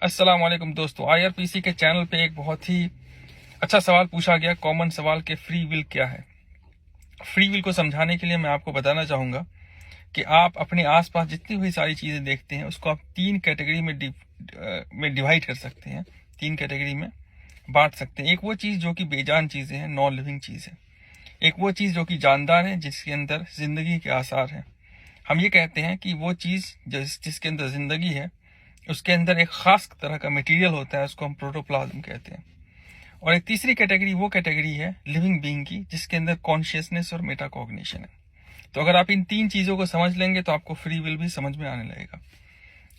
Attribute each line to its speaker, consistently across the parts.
Speaker 1: अस्सलाम वालेकुम दोस्तों, आईआरपीसी के चैनल पे एक बहुत ही अच्छा सवाल पूछा गया, कॉमन सवाल कि फ्री विल क्या है। फ्री विल को समझाने के लिए मैं आपको बताना चाहूंगा कि आप अपने आसपास जितनी भी सारी चीजें देखते हैं उसको आप तीन कैटेगरी में डिवाइड कर सकते हैं, तीन कैटेगरी में बांट सकते हैं। एक वो चीज जो कि बेजान चीजें हैं, नॉन लिविंग चीज है। एक वो चीज जो कि जानदार है, जिसके अंदर जिंदगी के आसार हैं। हम ये कहते हैं कि वो चीज जिसके अंदर जिंदगी है उसके अंदर एक खास तरह का मटेरियल होता है, उसको हम प्रोटोप्लाज्म कहते हैं। और एक तीसरी कैटेगरी वो कैटेगरी है लिविंग बीइंग की, जिसके अंदर कॉन्शियसनेस और मेटाकॉग्निशन है। तो अगर आप इन तीन चीजों को समझ लेंगे तो आपको फ्री विल भी समझ में आने लगेगा।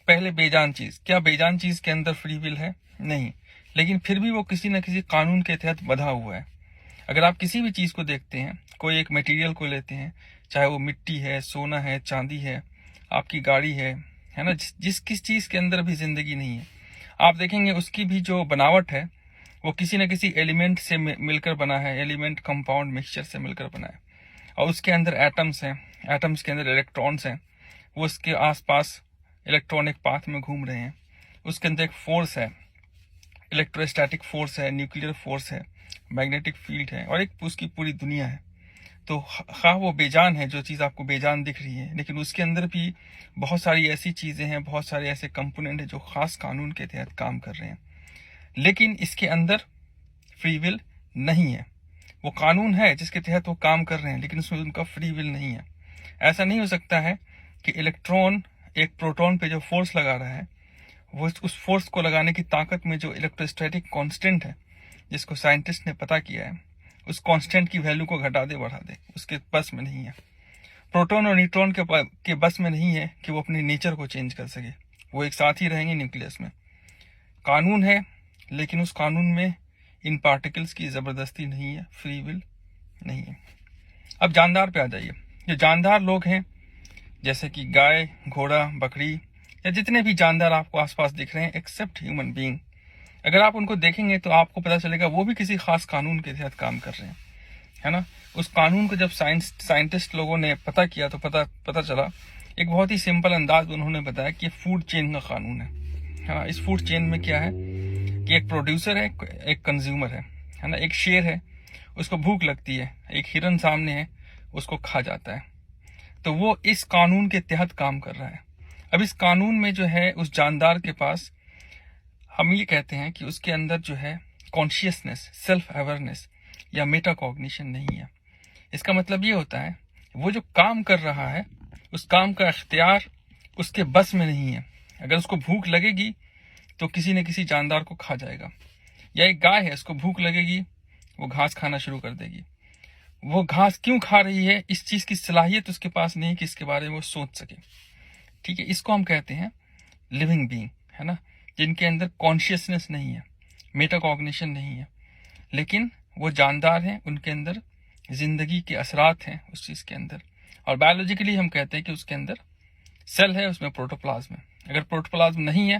Speaker 1: पहले बेजान चीज, क्या बेजान चीज के अंदर फ्री विल है? नहीं, लेकिन फिर भी वो किसी न किसी कानून के तहत बंधा हुआ है। अगर आप किसी भी चीज को देखते हैं, कोई एक मटेरियल को लेते हैं, चाहे वो मिट्टी है, सोना है, चांदी है, आपकी गाड़ी है ना, जिस किस चीज के अंदर भी जिंदगी नहीं है, आप देखेंगे उसकी भी जो बनावट है वो किसी न किसी एलिमेंट से मिलकर बना है, एलिमेंट कंपाउंड मिक्सचर से मिलकर बना है। और उसके अंदर एटम्स हैं, एटम्स के अंदर इलेक्ट्रॉन्स हैं, वो उसके आसपास इलेक्ट्रॉनिक पाथ में घूम रहे हैं। उसके अंदर एक फोर्स है, इलेक्ट्रोस्टैटिक फोर्स है, न्यूक्लियर फोर्स है, मैग्नेटिक फील्ड है, और एक उसकी पूरी दुनिया है। तो हाँ, वो बेजान है, जो चीज़ आपको बेजान दिख रही है, लेकिन उसके अंदर भी बहुत सारी ऐसी चीज़ें हैं, बहुत सारे ऐसे कंपोनेंट हैं जो खास कानून के तहत काम कर रहे हैं। लेकिन इसके अंदर फ्री विल नहीं है। वो कानून है जिसके तहत वो काम कर रहे हैं, लेकिन उसमें उनका फ्री विल नहीं है। ऐसा नहीं हो सकता है कि इलेक्ट्रॉन एक प्रोटॉन पे जो फोर्स लगा रहा है, वो उस फोर्स को लगाने की ताकत में जो इलेक्ट्रोस्टैटिक कांस्टेंट है, जिसको साइंटिस्ट ने पता किया है, उस कांस्टेंट की वैल्यू को घटा दे बढ़ा दे, उसके बस में नहीं है। प्रोटॉन और न्यूट्रॉन के बस में नहीं है कि वो अपने नेचर को चेंज कर सके, वो एक साथ ही रहेंगे न्यूक्लियस में। कानून है, लेकिन उस कानून में इन पार्टिकल्स की जबरदस्ती नहीं है, फ्री विल नहीं है। अब जानदार पे आ जाइए। जो जानदार लोग हैं, जैसे कि गाय, घोड़ा, बकरी, या जितने भी जानदार आपको आसपास दिख रहे हैं एक्सेप्ट ह्यूमन बीइंग, अगर आप उनको देखेंगे तो आपको पता चलेगा वो भी किसी खास कानून के तहत काम कर रहे हैं, है ना। उस कानून को जब साइंटिस्ट लोगों ने पता किया तो पता चला, एक बहुत ही सिंपल अंदाज उन्होंने बताया कि फूड चेन का कानून है ना। इस फूड चेन में क्या है कि एक प्रोड्यूसर है, एक कंज्यूमर है ना। एक शेर है, उसको भूख लगती है, एक हिरन सामने है, उसको खा जाता है। तो वो इस कानून के तहत काम कर रहा है। अब इस कानून में जो है, उस जानदार के पास हम ये कहते हैं कि उसके अंदर जो है कॉन्शियसनेस, सेल्फ अवेयरनेस या मेटाकॉग्निशन नहीं है। इसका मतलब ये होता है, वो जो काम कर रहा है उस काम का इख्तियार उसके बस में नहीं है। अगर उसको भूख लगेगी तो किसी न किसी जानदार को खा जाएगा। या एक गाय है, उसको भूख लगेगी, वो घास खाना शुरू कर देगी। वो घास क्यों खा रही है, इस चीज की सलाहियत उसके पास नहीं कि इसके बारे में वो सोच सके। ठीक है, इसको हम कहते हैं लिविंग बीइंग, है ना, जिनके अंदर कॉन्शियसनेस नहीं है, मेटाकॉग्निशन नहीं है, लेकिन वो जानदार हैं, उनके अंदर जिंदगी के असरात हैं उस चीज के अंदर। और बायोलॉजिकली हम कहते हैं कि उसके अंदर सेल है, उसमें प्रोटोप्लाज्म है। अगर प्रोटोप्लाज्म नहीं है,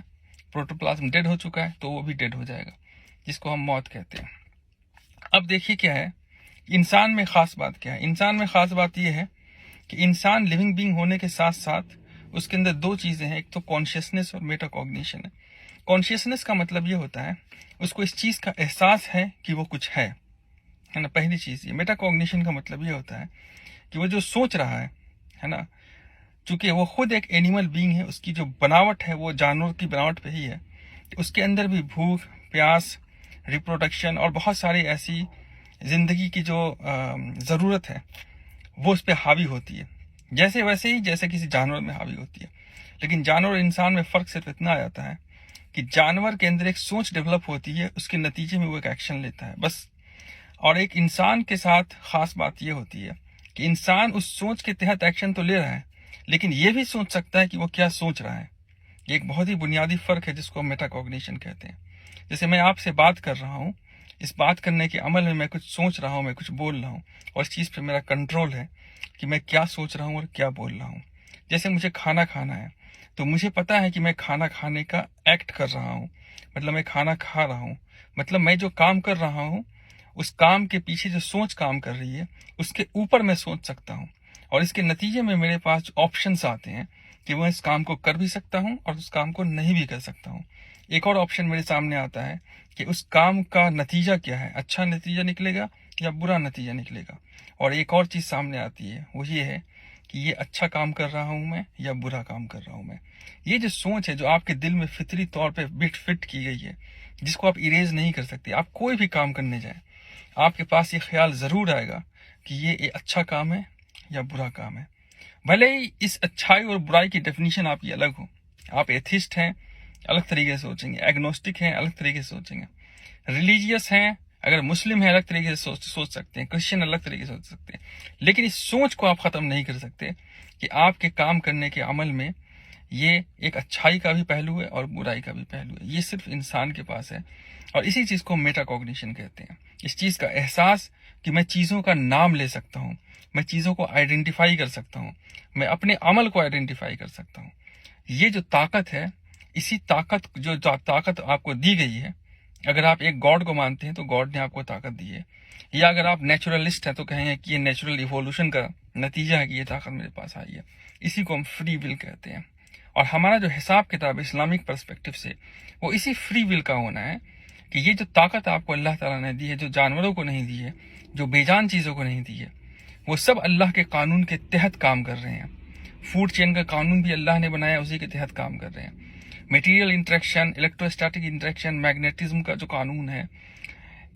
Speaker 1: प्रोटोप्लाज्म डेड हो चुका है, तो वो भी डेड हो जाएगा, जिसको हम मौत कहते हैं। अब देखिए क्या है इंसान में खास बात, क्या है इंसान में खास बात यह है कि इंसान लिविंग बीइंग होने के साथ साथ उसके अंदर दो चीजें हैं, एक तो कॉन्शियसनेस और मेटाकॉग्निशन है। कॉन्शियसनेस का मतलब ये होता है उसको इस चीज का एहसास है कि वो कुछ है ना, पहली चीज ये। मेटाकॉग्निशन का मतलब ये होता है कि वो जो सोच रहा है ना, चूंकि वो खुद एक एनिमल बीइंग है, उसकी जो बनावट है वो जानवर की बनावट पे ही है, उसके अंदर भी भूख, प्यास, रिप्रोडक्शन और बहुत सारी ऐसी जिंदगी की जो जरूरत है वो उस पर हावी होती है, जैसे वैसे ही जैसे किसी जानवर में हावी होती है। लेकिन जानवर और इंसान में फर्क सिर्फ इतना आ जाता है कि जानवर के अंदर एक सोच डेवलप होती है, उसके नतीजे में वो एक एक्शन लेता है, बस। और एक इंसान के साथ खास बात यह होती है कि इंसान उस सोच के तहत एक्शन तो ले रहा है, लेकिन ये भी सोच सकता है कि वो क्या सोच रहा है। ये एक बहुत ही बुनियादी फर्क है जिसको हम मेटाकॉग्निशन कहते हैं। जैसे मैं आपसे बात कर रहा हूँ, इस बात करने के अमल में मैं कुछ सोच रहा हूँ, मैं कुछ बोल रहा हूँ, और इस चीज पे मेरा कंट्रोल है कि मैं क्या सोच रहा हूँ और क्या बोल रहा हूँ। जैसे मुझे खाना खाना है, तो मुझे पता है कि मैं खाना खाने का एक्ट कर रहा हूँ, मतलब मैं खाना खा रहा हूँ, मतलब मैं जो काम कर रहा हूँ उस काम के पीछे जो सोच काम कर रही है उसके ऊपर मैं सोच सकता हूँ। और इसके नतीजे में मेरे पास ऑप्शंस आते हैं कि मैं इस काम को कर भी सकता हूँ और उस काम को नहीं भी कर सकता हूँ। एक और ऑप्शन मेरे सामने आता है कि उस काम का नतीजा क्या है, अच्छा नतीजा निकलेगा या बुरा नतीजा निकलेगा। और एक और चीज़ सामने आती है, वो ये है कि ये अच्छा काम कर रहा हूँ मैं या बुरा काम कर रहा हूँ मैं। ये जो सोच है जो आपके दिल में फितरी तौर पे फिट की गई है, जिसको आप इरेज नहीं कर सकते। आप कोई भी काम करने जाए आपके पास ये ख्याल ज़रूर आएगा कि ये अच्छा काम है या बुरा काम है। भले ही इस अच्छाई और बुराई की डेफिनेशन आपकी अलग हो, आप एथिस्ट हैं अलग तरीके से सोचेंगे, एग्नोस्टिक हैं अलग तरीके से सोचेंगे, रिलीजियस हैं, अगर मुस्लिम है अलग तरीके से सोच सकते हैं, क्रिश्चियन अलग तरीके से सोच सकते हैं। लेकिन इस सोच को आप ख़त्म नहीं कर सकते कि आपके काम करने के अमल में ये एक अच्छाई का भी पहलू है और बुराई का भी पहलू है। ये सिर्फ इंसान के पास है और इसी चीज़ को मेटाकॉग्निशन कहते हैं। इस चीज़ का एहसास कि मैं चीज़ों का नाम ले सकता हूँ, मैं चीज़ों को आइडेंटिफाई कर सकता हूँ, मैं अपने अमल को आइडेंटिफाई कर सकता हूँ। ये जो ताकत है, इसी ताकत जो ताकत आपको दी गई है, अगर आप एक गॉड को मानते हैं तो गॉड ने आपको ताकत दी है, या अगर आप नेचुरलिस्ट हैं तो कहेंगे कि ये नेचुरल इवोल्यूशन का नतीजा है कि ये ताकत मेरे पास आई है। इसी को हम फ्री विल कहते हैं। और हमारा जो हिसाब किताब इस्लामिक पर्सपेक्टिव से वो इसी फ्री विल का होना है कि ये जो ताकत आपको अल्लाह ताला ने दी है, जो जानवरों को नहीं दी है, जो बेजान चीज़ों को नहीं दी है, वो सब अल्लाह के कानून के तहत काम कर रहे हैं। फूड चेन का कानून भी अल्लाह ने बनाया, उसी के तहत काम कर रहे हैं। Material interaction, electrostatic interaction, magnetism का जो कानून है,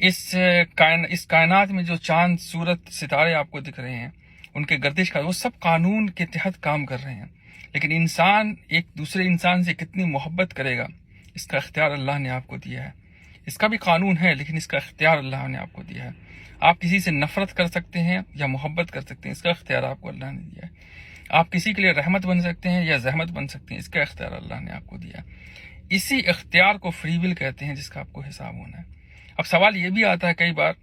Speaker 1: इस कायनात में जो चांद सूरत सितारे आपको दिख रहे हैं, उनके गर्दिश का, वो सब कानून के तहत काम कर रहे हैं। लेकिन इंसान एक दूसरे इंसान से कितनी मोहब्बत करेगा, इसका इख्तियार अल्लाह ने आपको दिया है। इसका भी कानून है लेकिन इसका इख्तियार अल्लाह ने आपको दिया है। आप किसी से नफरत कर सकते हैं या मोहब्बत कर सकते हैं, इसका इख्तियार आपको अल्लाह ने दिया है। आप किसी के लिए रहमत बन सकते हैं या जहमत बन सकते हैं, इसका इख्तियार अल्लाह ने आपको दिया है। इसी इख्तियार को फ्री विल कहते हैं, जिसका आपको हिसाब होना है। अब सवाल ये भी आता है कई बार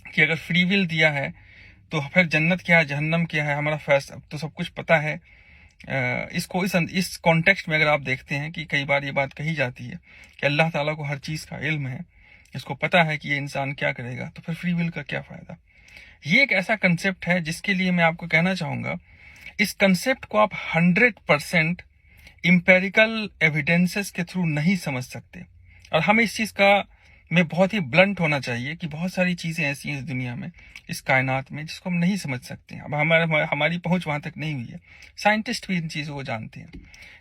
Speaker 1: कि अगर फ्री विल दिया है तो फिर जन्नत क्या है, जहन्नम क्या है, हमारा फैसला अब तो सब कुछ पता है। इसको इस कॉन्टेक्स्ट में अगर आप देखते हैं कि कई बार ये बात कही जाती है कि अल्लाह ताला को हर चीज़ का इल्म है, इसको पता है कि ये इंसान क्या करेगा, तो फिर फ्री विल का क्या फ़ायदा। ये एक ऐसा कंसेप्ट है जिसके लिए मैं आपको कहना चाहूँगा, इस कंसेप्ट को आप 100% इम्पेरिकल एविडेंसेस के थ्रू नहीं समझ सकते। और हमें इस चीज़ का में बहुत ही ब्लंट होना चाहिए कि बहुत सारी चीज़ें ऐसी हैं इस दुनिया में, इस कायनात में, जिसको हम नहीं समझ सकते हैं। अब हमारी पहुंच वहां तक नहीं हुई है। साइंटिस्ट भी इन चीज़ों को जानते हैं।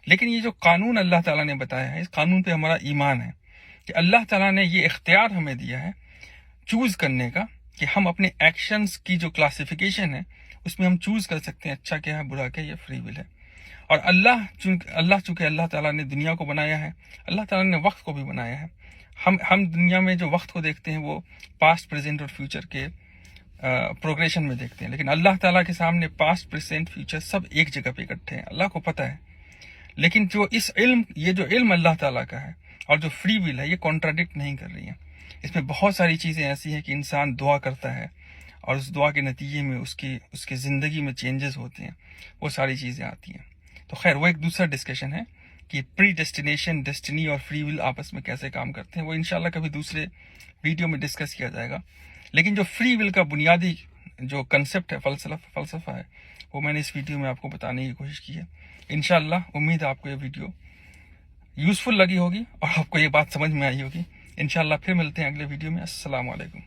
Speaker 1: लेकिन ये जो कानून अल्लाह ताला ने बताया है, इस कानून पे हमारा ईमान है कि अल्लाह ताला ने ये इख्तियार हमें दिया है चूज करने का, कि हम अपने एक्शंस की जो क्लासिफिकेशन है उसमें हम चूज कर सकते हैं अच्छा क्या है, बुरा क्या है, ये फ्री विल है। और अल्लाह चूंकि अल्लाह ताला ने दुनिया को बनाया है, अल्लाह ताला ने वक्त को भी बनाया है। हम दुनिया में जो वक्त को देखते हैं वो पास्ट, प्रेजेंट और फ्यूचर के प्रोग्रेशन में देखते हैं, लेकिन अल्लाह ताला के सामने पास्ट, प्रेजेंट, फ्यूचर सब एक जगह पे इकट्ठे हैं, अल्लाह को पता है। लेकिन जो ये जो इल्म अल्लाह ताला का है और जो फ्री विल है, ये कॉन्ट्राडिक्ट नहीं कर रही है। इसमें बहुत सारी चीज़ें ऐसी हैं कि इंसान दुआ करता है और उस दुआ के नतीजे में उसकी ज़िंदगी में चेंजेस होते हैं, वो सारी चीज़ें आती हैं। तो खैर वो एक दूसरा डिस्कशन है कि प्री डेस्टिनेशन, डेस्टिनी और फ्री विल आपस में कैसे काम करते हैं, वो इंशाल्लाह कभी दूसरे वीडियो में डिस्कस किया जाएगा। लेकिन जो फ्री विल का बुनियादी जो कंसेप्ट है, फलसफा है, वो मैंने इस वीडियो में आपको बताने की कोशिश की है। इंशाल्लाह उम्मीद है आपको ये वीडियो यूज़फुल लगी होगी और आपको ये बात समझ में आई होगी। इंशाल्लाह फिर मिलते हैं अगले वीडियो में। अस्सलाम वालेकुम।